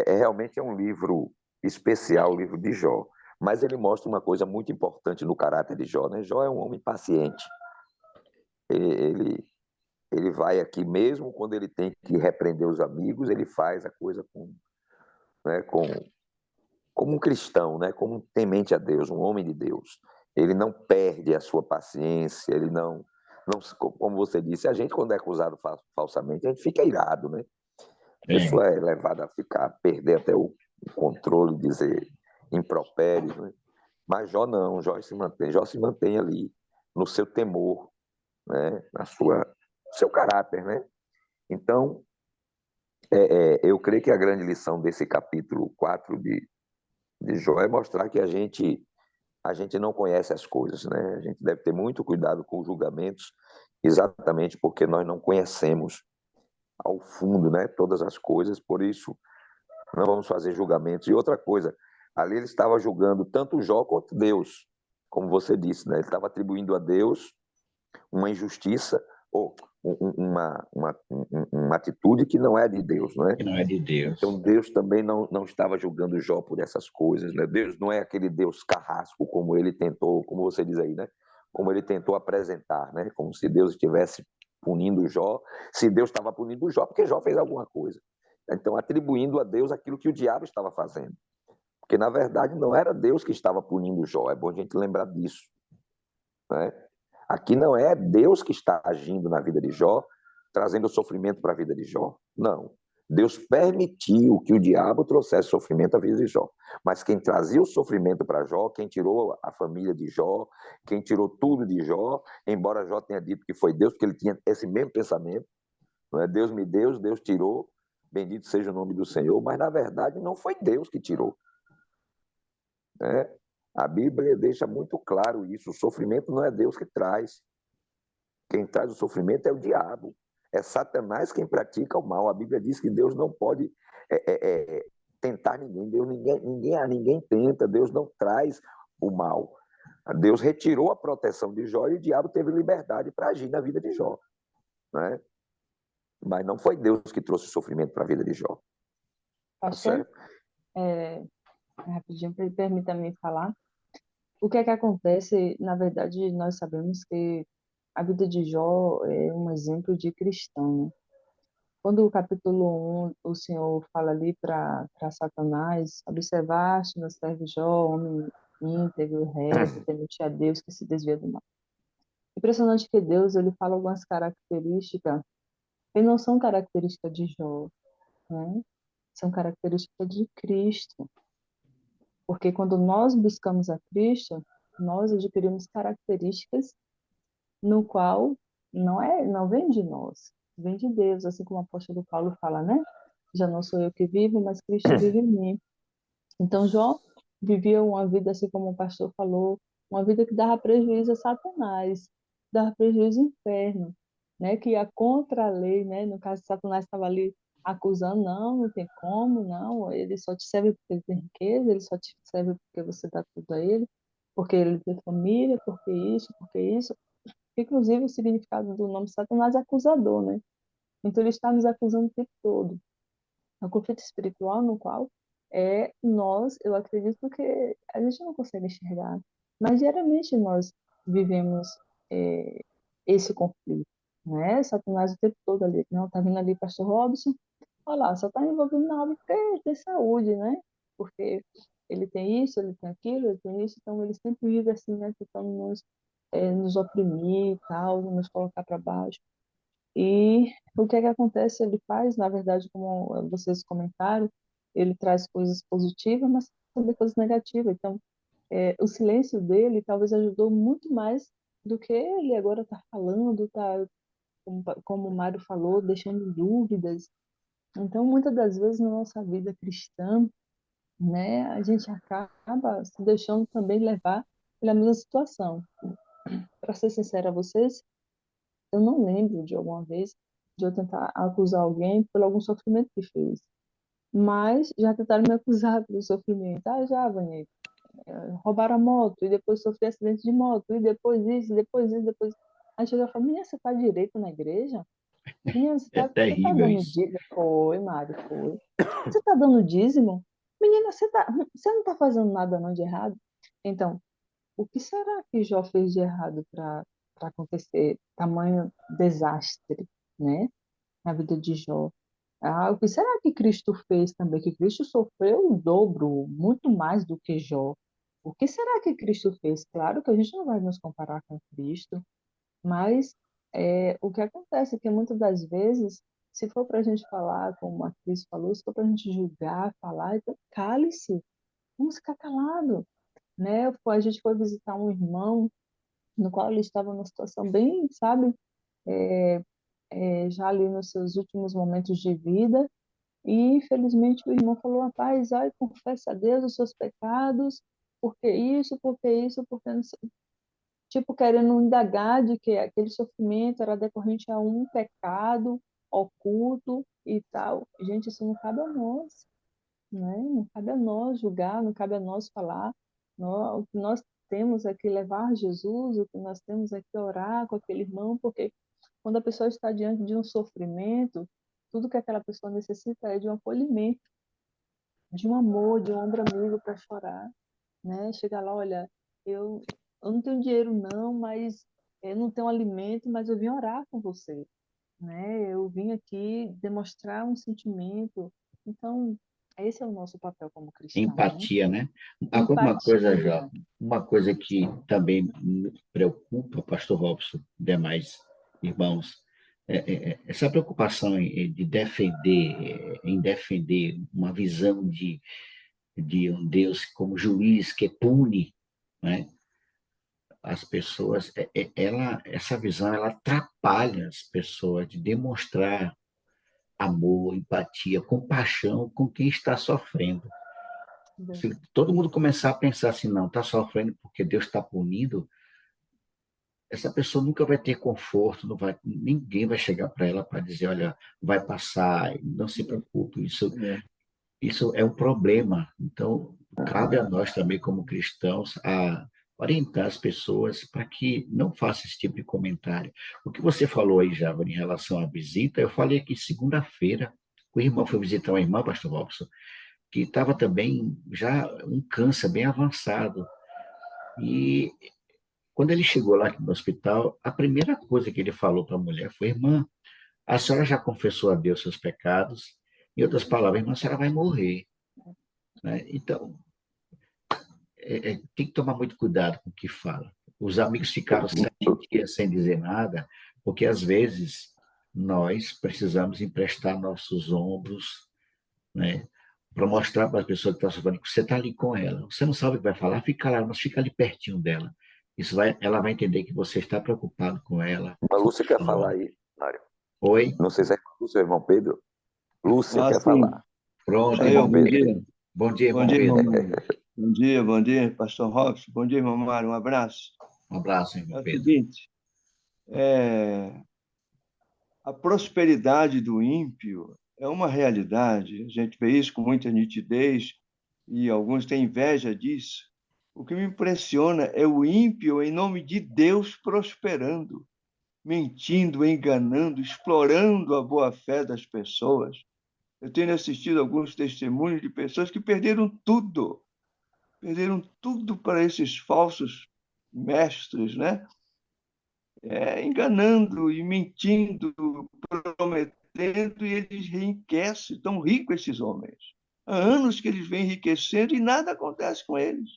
realmente é um livro especial, o livro de Jó. Mas ele mostra uma coisa muito importante no caráter de Jó, né? Jó é um homem paciente. Ele, ele vai aqui mesmo quando ele tem que repreender os amigos, ele faz a coisa né, como um cristão, né, como um temente a Deus, um homem de Deus. Ele não perde a sua paciência, ele não, como você disse, a gente quando é acusado falsamente, a gente fica irado, né? A é, pessoa é levada a ficar, perder até o controle, dizer impropérios, né? Mas Jó não, Jó se mantém ali no seu temor, né, seu caráter, né? Então, eu creio que a grande lição desse capítulo 4 de Jó é mostrar que a gente não conhece as coisas, né? A gente deve ter muito cuidado com os julgamentos, exatamente porque nós não conhecemos ao fundo, né, todas as coisas, por isso não vamos fazer julgamentos. E outra coisa, ali ele estava julgando tanto Jó quanto Deus, como você disse, né? Ele estava atribuindo a Deus uma injustiça ou uma atitude que não é de Deus, não é? que não é de Então Deus. Deus também não estava julgando Jó por essas coisas, né? Deus não é aquele Deus carrasco como ele tentou, como você diz aí, né? Como ele tentou apresentar, né? Como se Deus estivesse punindo Jó, se Deus estava punindo Jó porque Jó fez alguma coisa. Então atribuindo a Deus aquilo que o diabo estava fazendo. Porque na verdade não era Deus que estava punindo Jó, é bom a gente lembrar disso, né? Aqui não é Deus que está agindo na vida de Jó, trazendo sofrimento para a vida de Jó. Não. Deus permitiu que o diabo trouxesse sofrimento à vida de Jó. Mas quem trazia o sofrimento para Jó, quem tirou a família de Jó, quem tirou tudo de Jó, embora Jó tenha dito que foi Deus, porque ele tinha esse mesmo pensamento, não é? Deus me deu, Deus tirou, bendito seja o nome do Senhor, mas na verdade não foi Deus que tirou, né? A Bíblia deixa muito claro isso, o sofrimento não é Deus que traz. Quem traz o sofrimento é o diabo. É Satanás quem pratica o mal. A Bíblia diz que Deus não pode é, é, é, tentar ninguém. Ninguém tenta. Deus não traz o mal. Deus retirou a proteção de Jó e o diabo teve liberdade para agir na vida de Jó, né? Mas não foi Deus que trouxe o sofrimento para a vida de Jó. Tá Pastor, certo? é, rapidinho, permita-me falar. O que é que acontece? Na verdade, nós sabemos que a vida de Jó é um exemplo de cristão, né? Quando o capítulo 1, o Senhor fala ali para Satanás, observaste no servo Jó, homem íntegro, reto, temente a Deus, que se desvia do mal. Impressionante que Deus, ele fala algumas características, que não são características de Jó, né? São características de Cristo. Porque quando nós buscamos a Cristo, nós adquirimos características no qual não vem de nós, vem de Deus, assim como o apóstolo Paulo fala, né? Já não sou eu que vivo, mas Cristo vive em mim. Então Jó vivia uma vida assim como o pastor falou, uma vida que dava prejuízo a Satanás, dava prejuízo ao inferno, né? Que ia contra a lei, né? No caso Satanás estava ali acusando, não tem como, não, ele só te serve porque ele tem riqueza, ele só te serve porque você dá tudo a ele, porque ele tem família, porque isso, porque isso. Inclusive, o significado do nome Satanás é acusador, né? Então, ele está nos acusando o tempo todo. É um conflito espiritual no qual eu acredito que a gente não consegue enxergar, mas diariamente nós vivemos é, esse conflito, né? Satanás o tempo todo ali, não, tá vindo ali Pastor Robson, olha lá, só está envolvido na obra porque ele tem saúde, né? Porque ele tem isso, ele tem aquilo, ele tem isso, então ele sempre vive assim, né? Tentando nos oprimir e tal, nos colocar para baixo. E o que é que acontece? Ele faz, na verdade, como vocês comentaram, ele traz coisas positivas, mas também coisas negativas. Então, o silêncio dele talvez ajudou muito mais do que ele agora está falando, tá, como o Mário falou, deixando dúvidas. Então, muitas das vezes na nossa vida cristã, né? A gente acaba se deixando também levar pela mesma situação. Para ser sincera a vocês, eu não lembro de alguma vez de eu tentar acusar alguém por algum sofrimento que fez. Mas já tentaram me acusar pelo sofrimento. Ah, já, Vanessa, roubaram a moto, e depois sofri acidente de moto, e depois isso, depois isso, depois... Aí chega e fala, menina, você tá direito na igreja? Menina, É você tá terrível dando isso. dízimo? Foi, Mário, foi. Você tá dando dízimo? Menina, você não tá fazendo nada não de errado? Então, o que será que Jó fez de errado para acontecer tamanho desastre, né, na vida de Jó? Ah, o que será que Cristo fez também? Que Cristo sofreu o dobro, muito mais do que Jó. O que será que Cristo fez? Claro que a gente não vai nos comparar com Cristo, mas o que acontece é que muitas das vezes, se for para a gente falar, como a Cris falou, se for para a gente julgar, falar, então cale-se, vamos ficar calado, né? A gente foi visitar um irmão no qual ele estava numa situação bem, sabe, já ali nos seus últimos momentos de vida, e infelizmente o irmão falou, rapaz, ai, confessa a Deus os seus pecados, porque isso, porque não sei. Tipo, querendo indagar de que aquele sofrimento era decorrente a um pecado oculto e tal. Gente, isso não cabe a nós, né? Não cabe a nós julgar, não cabe a nós falar. O que nós temos é que levar Jesus, o que nós temos é que orar com aquele irmão, porque quando a pessoa está diante de um sofrimento, tudo que aquela pessoa necessita é de um acolhimento, de um amor, de um ombro amigo para chorar, né? Chegar lá, olha, eu, eu não tenho dinheiro não, mas eu não tenho alimento, mas eu vim orar com você, né? Eu vim aqui demonstrar um sentimento. Então, esse é o nosso papel como cristão, né? Empatia, né? Agora, uma coisa, Empatia. Jó, uma coisa que também me preocupa, pastor Robson, demais irmãos, essa preocupação em defender uma visão de um Deus como juiz que pune, né, as pessoas, essa visão ela atrapalha as pessoas de demonstrar amor, empatia, compaixão com quem está sofrendo. Se todo mundo começar a pensar assim, não, está sofrendo porque Deus está punindo, essa pessoa nunca vai ter conforto, não vai, ninguém vai chegar para ela para dizer, olha, vai passar, não se preocupe, isso é um problema. Então, cabe a nós também, como cristãos, a orientar as pessoas para que não façam esse tipo de comentário. O que você falou aí, Java, em relação à visita, eu falei aqui segunda-feira, o irmão foi visitar uma irmã, pastor Robson, que estava também já um câncer bem avançado. E quando ele chegou lá no hospital, a primeira coisa que ele falou para a mulher foi: irmã, a senhora já confessou a Deus seus pecados? Em outras palavras, irmã, a senhora vai morrer. Né? Então, tem que tomar muito cuidado com o que fala. Os amigos ficaram 7 dias sem dizer nada, porque às vezes nós precisamos emprestar nossos ombros, né, para mostrar para a pessoa que está sofrendo que você está ali com ela. Você não sabe o que vai falar, fica lá, mas fica ali pertinho dela. Ela vai entender que você está preocupado com ela. A Lúcia quer falar aí, Mário. Oi? Não sei se é o seu irmão Pedro. Lúcia Ah, quer sim. falar. Pronto, Sou eu, irmão bom Pedro. dia. Bom dia, Bom irmão dia, irmão Pedro. Mário. Bom dia, pastor Robson. Bom dia, irmão Mário. Um abraço. Um abraço, É irmão o Pedro. seguinte, a prosperidade do ímpio é uma realidade. A gente vê isso com muita nitidez e alguns têm inveja disso. O que me impressiona é o ímpio, em nome de Deus, prosperando, mentindo, enganando, explorando a boa-fé das pessoas. Eu tenho assistido alguns testemunhos de pessoas que perderam tudo para esses falsos mestres, né? Enganando e mentindo, prometendo, e eles enriquecem, tão ricos esses homens. Há anos que eles vêm enriquecendo e nada acontece com eles.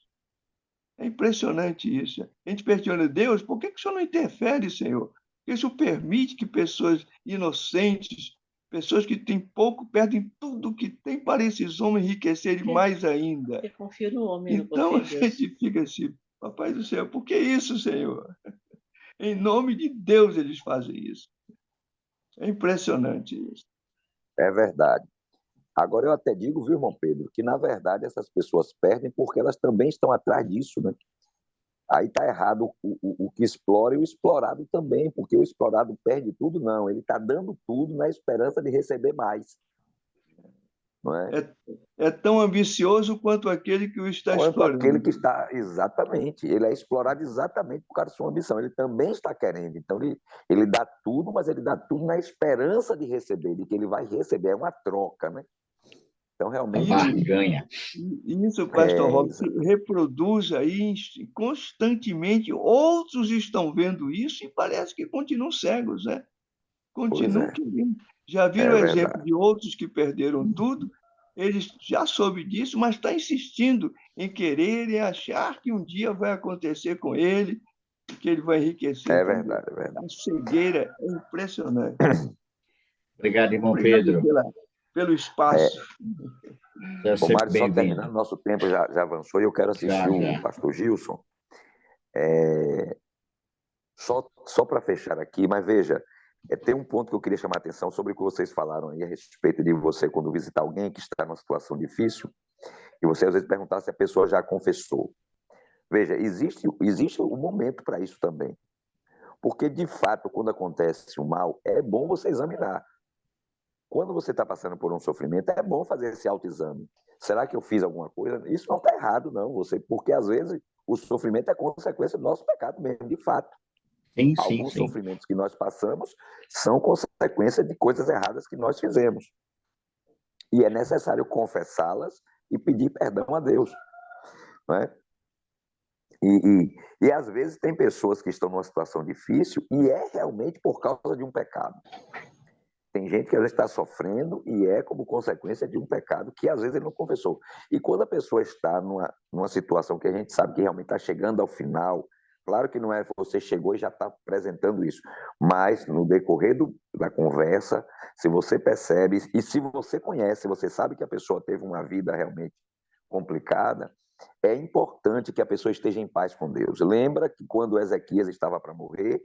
É impressionante isso. A gente questiona, Deus, por que o Senhor não interfere, Senhor? Porque o Senhor permite que pessoas inocentes, pessoas que têm pouco, perdem tudo que têm para esses homens enriquecerem mais ainda. Eu confio no homem, não Então confio a em Deus. gente fica assim, Papai do céu, por que isso, Senhor? Em nome de Deus eles fazem isso. É impressionante isso. É verdade. Agora, eu até digo, viu, irmão Pedro, que na verdade essas pessoas perdem porque elas também estão atrás disso, né? Aí está errado o que explora e o explorado também, porque o explorado perde tudo, não. Ele está dando tudo na esperança de receber mais, não é? É tão ambicioso quanto aquele que o está Quanto aquele que explorando. está, exatamente, ele é explorado exatamente por causa da sua ambição, ele também está querendo, então ele dá tudo, mas ele dá tudo na esperança de receber, de que ele vai receber, é uma troca, né? Então, A realmente, barganha. Isso, Pastor é, Robson, reproduz aí constantemente. Outros estão vendo isso e parece que continuam cegos, né? pois Continuam é, querendo. Já viram é o exemplo verdade. de outros que perderam tudo? Eles já soube disso, mas está insistindo em querer e achar que um dia vai acontecer com ele, que ele vai enriquecer É também. verdade, é verdade. A cegueira é impressionante. Obrigado, irmão Obrigado Pedro. pelo espaço. É, Você é ô, sempre Mário, só bem-vindo. terminando, nosso tempo já avançou e eu quero assistir Já, o já. pastor Gilson. Só para fechar aqui, mas veja, tem um ponto que eu queria chamar a atenção sobre o que vocês falaram aí a respeito de você, quando visitar alguém que está numa situação difícil, e você às vezes perguntar se a pessoa já confessou. Veja, existe um momento para isso também. Porque, de fato, quando acontece o mal, é bom você examinar. Quando você está passando por um sofrimento, é bom fazer esse autoexame. Será que eu fiz alguma coisa? Isso não está errado, não, porque às vezes o sofrimento é consequência do nosso pecado mesmo, de fato. Sim, sim, Alguns sim. sofrimentos que nós passamos são consequência de coisas erradas que nós fizemos. E é necessário confessá-las e pedir perdão a Deus. Não é? E às vezes tem pessoas que estão numa situação difícil e é realmente por causa de um pecado. Tem gente que às vezes está sofrendo e é como consequência de um pecado que às vezes ele não confessou. E quando a pessoa está numa situação que a gente sabe que realmente está chegando ao final, claro que não é você chegou e já está apresentando isso, mas no decorrer da conversa, se você percebe, e se você conhece, você sabe que a pessoa teve uma vida realmente complicada, é importante que a pessoa esteja em paz com Deus. Lembra que quando Ezequias estava para morrer,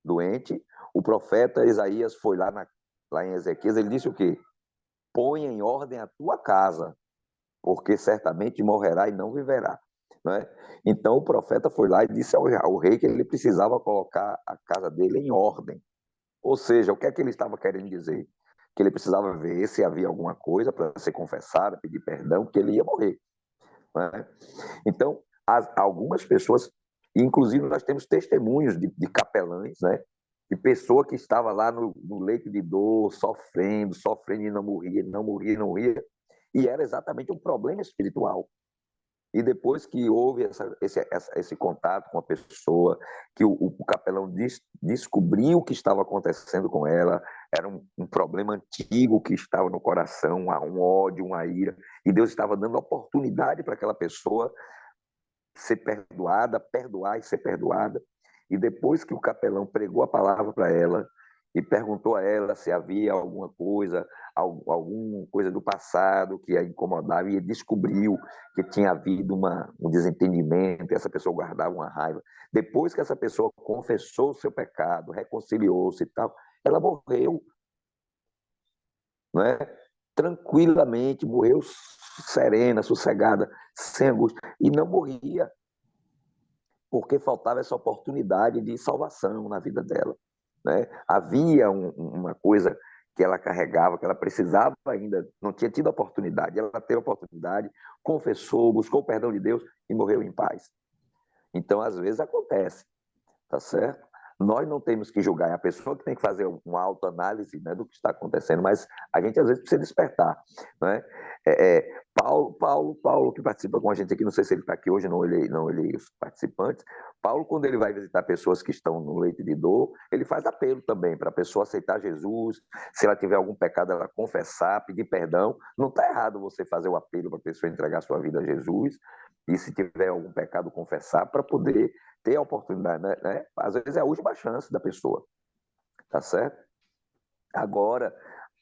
doente, o profeta Isaías foi lá em Ezequias, ele disse o quê? Põe em ordem a tua casa, porque certamente morrerá e não viverá. Não é? Então o profeta foi lá e disse ao rei que ele precisava colocar a casa dele em ordem. Ou seja, o que é que ele estava querendo dizer? Que ele precisava ver se havia alguma coisa para ser confessada, pedir perdão, que ele ia morrer. Não é? Então, algumas pessoas, inclusive nós temos testemunhos de capelães, né? De pessoa que estava lá no leito de dor, sofrendo e não morria, não morria, não morria. E era exatamente um problema espiritual. E depois que houve esse contato com a pessoa, que o capelão descobriu o que estava acontecendo com ela, era um problema antigo que estava no coração, um ódio, uma ira, e Deus estava dando oportunidade para aquela pessoa ser perdoada, perdoar e ser perdoada. E depois que o capelão pregou a palavra para ela e perguntou a ela se havia alguma coisa do passado que a incomodava, e descobriu que tinha havido um desentendimento, e essa pessoa guardava uma raiva. Depois que essa pessoa confessou o seu pecado, reconciliou-se e tal, ela morreu, não é? Tranquilamente, morreu serena, sossegada, sem angústia, e não morria porque faltava essa oportunidade de salvação na vida dela. Né? Havia uma coisa que ela carregava, que ela precisava ainda, não tinha tido oportunidade. Ela teve a oportunidade, confessou, buscou o perdão de Deus e morreu em paz. Então, às vezes acontece, tá certo? Nós não temos que julgar, é a pessoa que tem que fazer uma autoanálise, né, do que está acontecendo, mas a gente às vezes precisa despertar. Né? Paulo, que participa com a gente aqui, não sei se ele está aqui hoje, não olhei os participantes. Paulo, quando ele vai visitar pessoas que estão no leito de dor, ele faz apelo também para a pessoa aceitar Jesus, se ela tiver algum pecado, ela confessar, pedir perdão. Não está errado você fazer o apelo para a pessoa entregar sua vida a Jesus, e se tiver algum pecado, confessar, para poder ter a oportunidade, né? Às vezes é a última chance da pessoa, tá certo? Agora,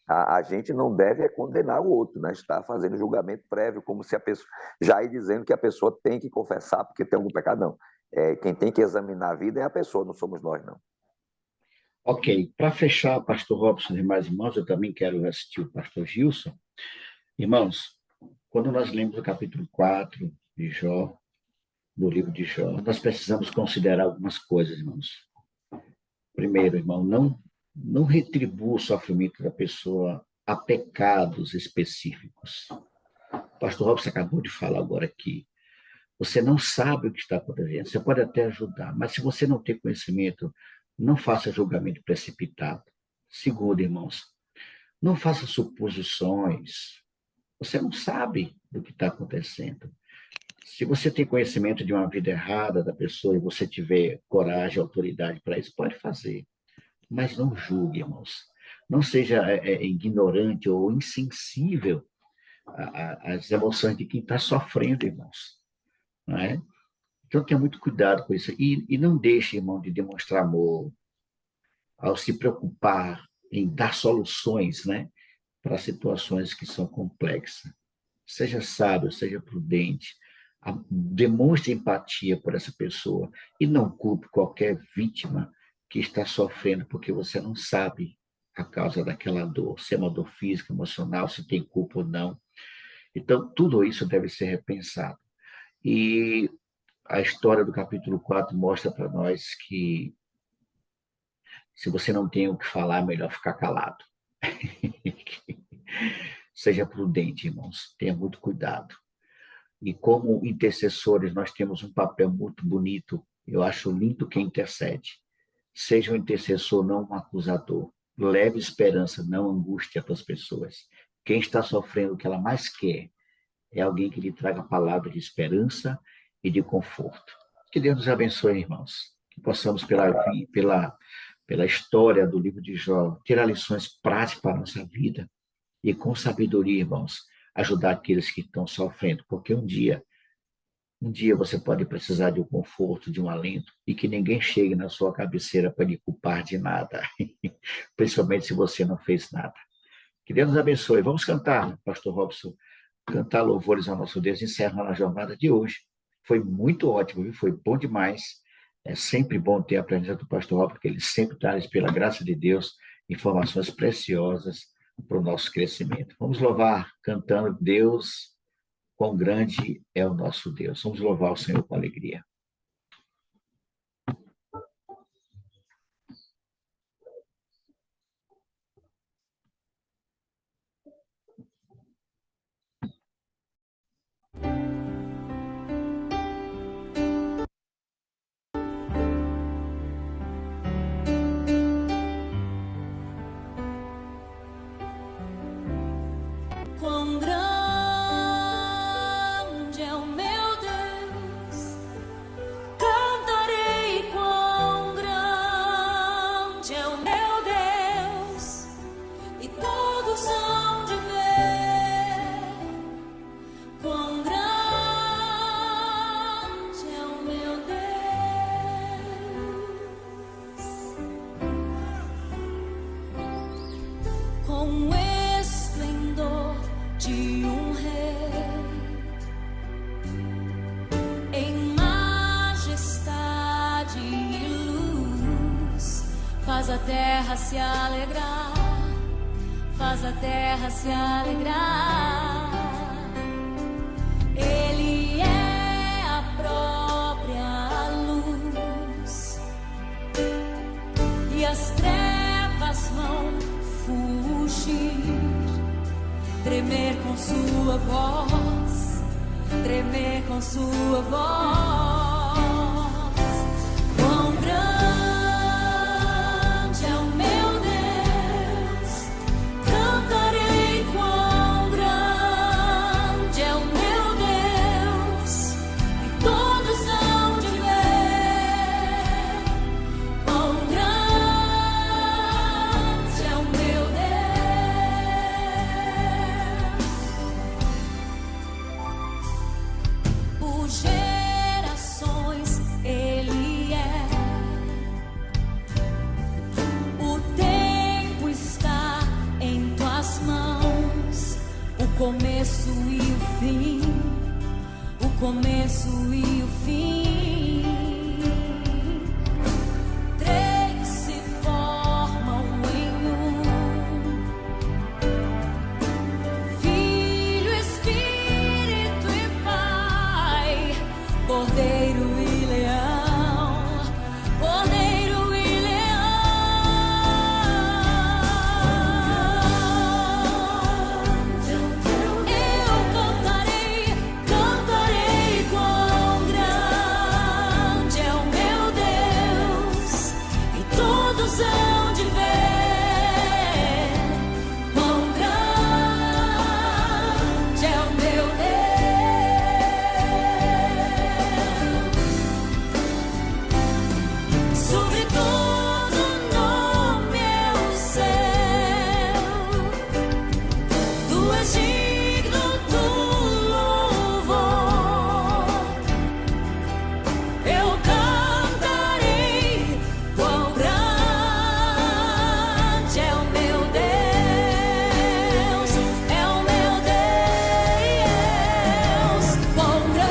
a gente não deve condenar o outro, né? Está fazendo julgamento prévio, como se a pessoa já ir dizendo que a pessoa tem que confessar porque tem algum pecado, não. Quem tem que examinar a vida é a pessoa, não somos nós, não. Ok, para fechar, pastor Robson e demais irmãos, eu também quero assistir o pastor Gilson. Irmãos, quando nós lemos o capítulo 4 de Jó, do livro de Jó, nós precisamos considerar algumas coisas, irmãos. Primeiro, irmão, não retribua o sofrimento da pessoa a pecados específicos. O pastor Robson acabou de falar agora aqui. Você não sabe o que está acontecendo. Você pode até ajudar, mas se você não tem conhecimento, não faça julgamento precipitado. Segundo, irmãos, não faça suposições. Você não sabe do que está acontecendo. Se você tem conhecimento de uma vida errada da pessoa e você tiver coragem, autoridade para isso, pode fazer. Mas não julgue, irmãos. Não seja ignorante ou insensível às emoções de quem está sofrendo, irmãos. Não é? Então, tenha muito cuidado com isso. E não deixe, irmão, de demonstrar amor ao se preocupar em dar soluções, né, para situações que são complexas. Seja sábio, seja prudente, demonstre empatia por essa pessoa e não culpe qualquer vítima que está sofrendo, porque você não sabe a causa daquela dor, se é uma dor física, emocional, se tem culpa ou não. Então, tudo isso deve ser repensado. E a história do capítulo 4 mostra para nós que se você não tem o que falar, é melhor ficar calado. Seja prudente, irmãos, tenha muito cuidado. E como intercessores, nós temos um papel muito bonito. Eu acho lindo quem intercede. Seja um intercessor, não um acusador. Leve esperança, não angústia para as pessoas. Quem está sofrendo, o que ela mais quer é alguém que lhe traga palavras de esperança e de conforto. Que Deus nos abençoe, irmãos. Que possamos, pela história do livro de Jó, tirar lições práticas para a nossa vida e, com sabedoria, irmãos, ajudar aqueles que estão sofrendo, porque um dia você pode precisar de um conforto, de um alento, e que ninguém chegue na sua cabeceira para lhe culpar de nada, principalmente se você não fez nada. Que Deus nos abençoe. Vamos cantar, pastor Robson, cantar louvores ao nosso Deus, encerrando a jornada de hoje. Foi muito ótimo, viu? Foi bom demais. É sempre bom ter a presença do pastor Robson, porque ele sempre traz, pela graça de Deus, informações preciosas para o nosso crescimento. Vamos louvar cantando Deus, quão grande é o nosso Deus. Vamos louvar o Senhor com alegria. Quão grande é o meu Deus, cantarei quão grande é o meu Deus, e todos hão de ver quão grande é o meu Deus. Com esplendor de um rei, em majestade e luz, faz a terra se alegrar, faz a terra se alegrar. Ele é a própria luz, e as trevas vão fugir, tremer com sua voz, tremer com sua voz. Quão grande é o meu Deus, cantarei quão grande é o meu Deus, e todos hão de ver quão grande é o meu Deus. Por gerações Ele é, o tempo está em tuas mãos, o começo e o fim, o começo e o fim. Três se formam em um, és digno do louvor. Eu cantarei quão grande é o meu Deus, é o meu Deus. Quão grande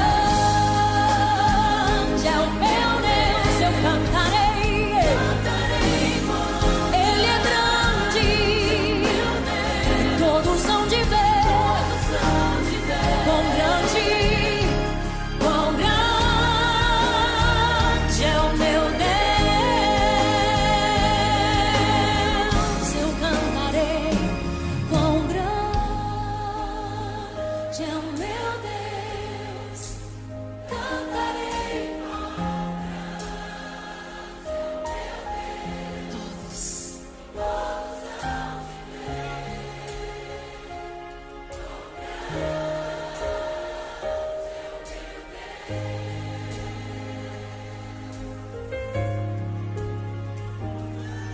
é o meu Deus, eu cantarei. Ele é grande, e todos hão de ver. Quão grande é o meu Deus, eu cantarei. Quão grande é o meu Deus, cantarei.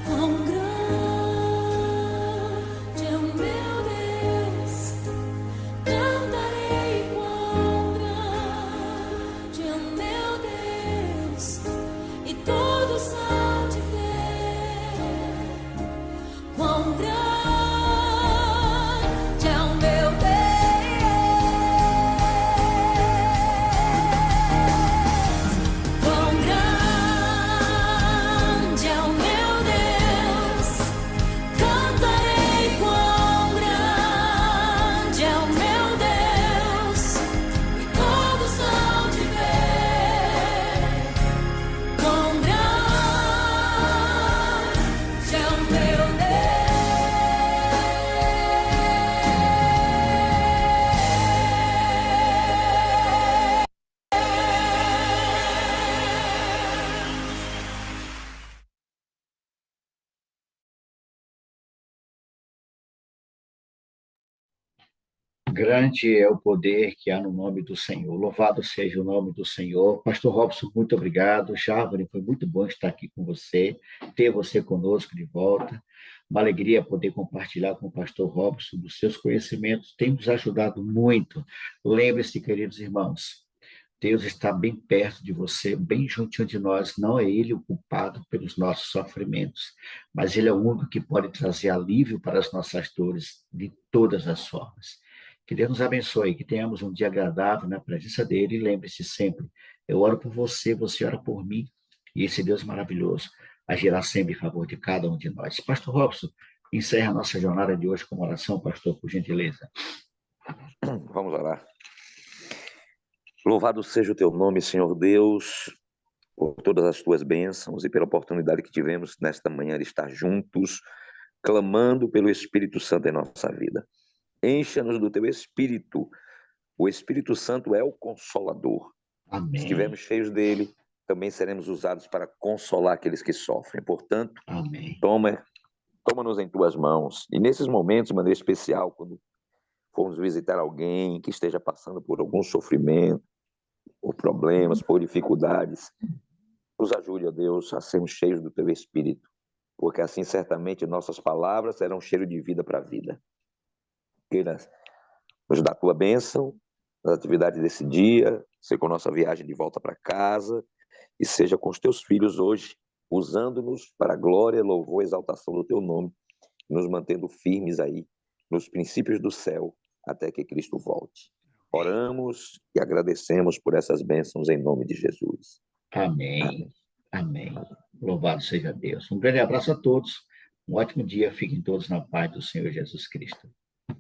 Quão grande é o meu Deus, cantarei. Quão grande é o meu Deus, e todos hão de ver. Quão grande é o meu Deus, quão grande é o meu Deus, cantarei. Quão grande é o meu Deus, e todos hão de ver. Quão grande é o meu Grande é o poder que há no nome do Senhor. Louvado seja o nome do Senhor. Pastor Robson, muito obrigado. Chávere, foi muito bom estar aqui com você, ter você conosco de volta. Uma alegria poder compartilhar com o pastor Robson dos seus conhecimentos. Tem nos ajudado muito. Lembre-se, queridos irmãos, Deus está bem perto de você, bem juntinho de nós. Não é Ele o culpado pelos nossos sofrimentos, mas Ele é o único que pode trazer alívio para as nossas dores de todas as formas. Que Deus nos abençoe, que tenhamos um dia agradável na presença dEle. E lembre-se sempre, eu oro por você, você ora por mim, e esse Deus maravilhoso agirá sempre em favor de cada um de nós. Pastor Robson, encerra a nossa jornada de hoje com uma oração, pastor, por gentileza. Vamos orar. Louvado seja o teu nome, Senhor Deus, por todas as tuas bênçãos e pela oportunidade que tivemos nesta manhã de estar juntos, clamando pelo Espírito Santo em nossa vida. Encha-nos do teu Espírito. O Espírito Santo é o Consolador. Amém. Se estivermos cheios dele, também seremos usados para consolar aqueles que sofrem. Portanto, Amém. toma-nos em tuas mãos. E nesses momentos, de maneira especial, quando formos visitar alguém que esteja passando por algum sofrimento, por problemas, por dificuldades, nos ajude, ó Deus, a sermos cheios do teu Espírito, porque assim certamente nossas palavras serão um cheiro de vida para a vida. Queira nos dar a tua bênção nas atividades desse dia, seja com a nossa viagem de volta para casa, e seja com os teus filhos hoje, usando-nos para a glória, louvor e exaltação do teu nome, nos mantendo firmes aí nos princípios do céu, até que Cristo volte. Oramos e agradecemos por essas bênçãos em nome de Jesus. Amém. Amém. Louvado seja Deus. Um grande abraço a todos. Um ótimo dia. Fiquem todos na paz do Senhor Jesus Cristo.